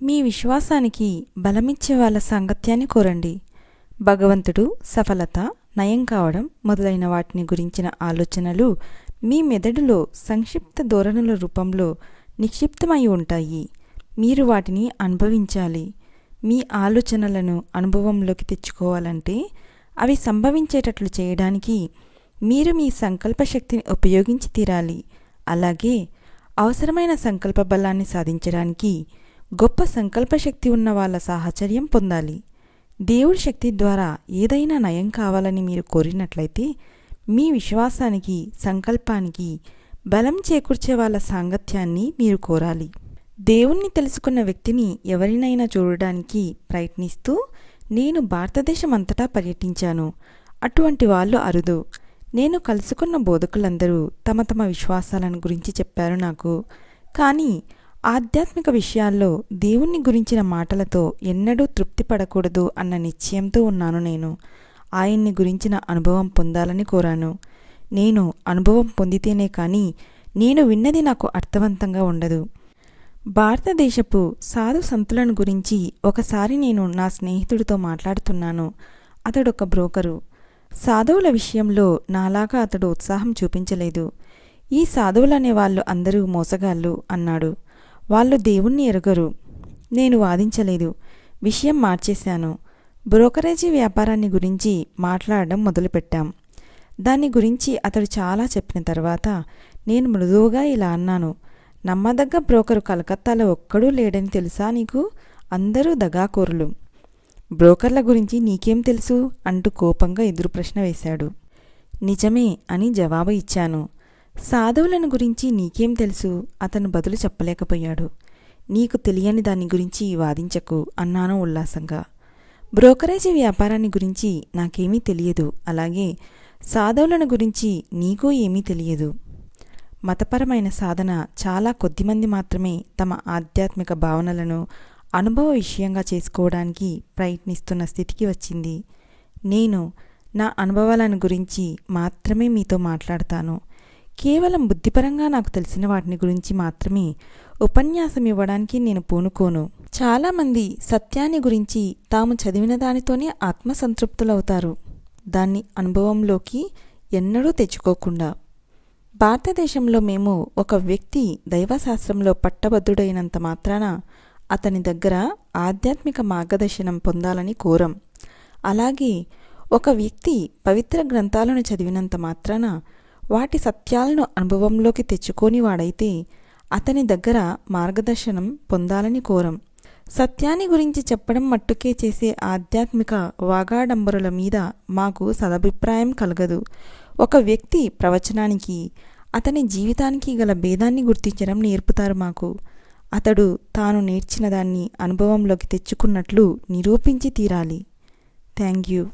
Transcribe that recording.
మీ విశ్వాసానికి బలమిచ్చే వాళ్ళ సాంగత్యాన్ని కోరండి. భగవంతుడు, సఫలత, నయం కావడం మొదలైన వాటిని గురించిన ఆలోచనలు మీ మెదడులో సంక్షిప్త ధోరణుల రూపంలో నిక్షిప్తమై ఉంటాయి. మీరు వాటిని అనుభవించాలి. మీ ఆలోచనలను అనుభవంలోకి తెచ్చుకోవాలంటే అవి సంభవించేటట్లు చేయడానికి మీరు మీ సంకల్ప శక్తిని ఉపయోగించి తీరాలి. అలాగే అవసరమైన సంకల్ప బలాన్ని సాధించడానికి గొప్ప సంకల్పశక్తి ఉన్న వాళ్ళ సాహచర్యం పొందాలి. దేవుడి శక్తి ద్వారా ఏదైనా నయం కావాలని మీరు కోరినట్లయితే మీ విశ్వాసానికి, సంకల్పానికి బలం చేకూర్చే వాళ్ళ సాంగత్యాన్ని మీరు కోరాలి. దేవుణ్ణి తెలుసుకున్న వ్యక్తిని ఎవరినైనా చూడడానికి ప్రయత్నిస్తూ నేను భారతదేశం అంతటా పర్యటించాను. అటువంటి వాళ్ళు అరుదు. నేను కలుసుకున్న బోధకులందరూ తమ తమ విశ్వాసాలను గురించి చెప్పారు నాకు. కానీ ఆధ్యాత్మిక విషయాల్లో దేవుణ్ణి గురించిన మాటలతో ఎన్నడూ తృప్తి పడకూడదు అన్న నిశ్చయంతో ఉన్నాను. నేను ఆయన్ని గురించిన అనుభవం పొందాలని కోరాను. నేను అనుభవం పొందితేనే కానీ నేను విన్నది నాకు అర్థవంతంగా ఉండదు. భారతదేశపు సాధు సంతులను గురించి ఒకసారి నేను నా స్నేహితుడితో మాట్లాడుతున్నాను. అతడొక బ్రోకరు. సాధువుల విషయంలో నాలాగా అతడు ఉత్సాహం చూపించలేదు. ఈ సాధువులనే వాళ్ళు అందరూ మోసగాళ్ళు అన్నాడు. వాళ్ళు దేవుణ్ణి ఎరగరు. నేను వాదించలేదు. విషయం మార్చేశాను. బ్రోకరేజీ వ్యాపారాన్ని గురించి మాట్లాడడం మొదలుపెట్టాం. దాని గురించి అతడు చాలా చెప్పిన తర్వాత నేను మృదువుగా ఇలా అన్నాను. నమ్మదగ్గ బ్రోకరు కలకత్తాలో ఒక్కడూ లేడని తెలుసా నీకు? అందరూ దగాకోరులు. బ్రోకర్ల గురించి నీకేం తెలుసు అంటూ కోపంగా ఎదురు ప్రశ్న వేశాడు. నిజమే అని జవాబు ఇచ్చాను. సాధువులను గురించి నీకేం తెలుసు? అతను బదులు చెప్పలేకపోయాడు. నీకు తెలియని దాని గురించి వాదించకు అన్నాను ఉల్లాసంగా. బ్రోకరేజీ వ్యాపారాన్ని గురించి నాకేమీ తెలియదు. అలాగే సాధువులను గురించి నీకు ఏమీ తెలియదు. మతపరమైన సాధన చాలా కొద్దిమంది మాత్రమే తమ ఆధ్యాత్మిక భావనలను అనుభవ విషయంగా చేసుకోవడానికి ప్రయత్నిస్తున్న స్థితికి వచ్చింది. నేను నా అనుభవాలను గురించి మాత్రమే మీతో మాట్లాడతాను. కేవలం బుద్ధిపరంగా నాకు తెలిసిన వాటిని గురించి మాత్రమే ఉపన్యాసం ఇవ్వడానికి నేను పూనుకోను. చాలామంది సత్యాన్ని గురించి తాము చదివిన దానితోనే ఆత్మసంతృప్తులవుతారు, దాన్ని అనుభవంలోకి ఎన్నడూ తెచ్చుకోకుండా. భారతదేశంలో మేము ఒక వ్యక్తి దైవశాస్త్రంలో పట్టభద్రుడైనంత మాత్రాన అతని దగ్గర ఆధ్యాత్మిక మార్గదర్శనం పొందాలని కోరం. అలాగే ఒక వ్యక్తి పవిత్ర గ్రంథాలను చదివినంత మాత్రాన వాటి సత్యాలను అనుభవంలోకి తెచ్చుకోని వాడైతే అతని దగ్గర మార్గదర్శనం పొందాలని కోరం. సత్యాన్ని గురించి చెప్పడం మట్టుకే చేసే ఆధ్యాత్మిక వాగాడంబరుల మీద మాకు సదభిప్రాయం కలగదు. ఒక వ్యక్తి ప్రవచనానికి, అతని జీవితానికి గల భేదాన్ని గుర్తించడం నేర్పుతారు మాకు. అతడు తాను నేర్చిన దాన్ని అనుభవంలోకి తెచ్చుకున్నట్లు నిరూపించి తీరాలి. Thank you.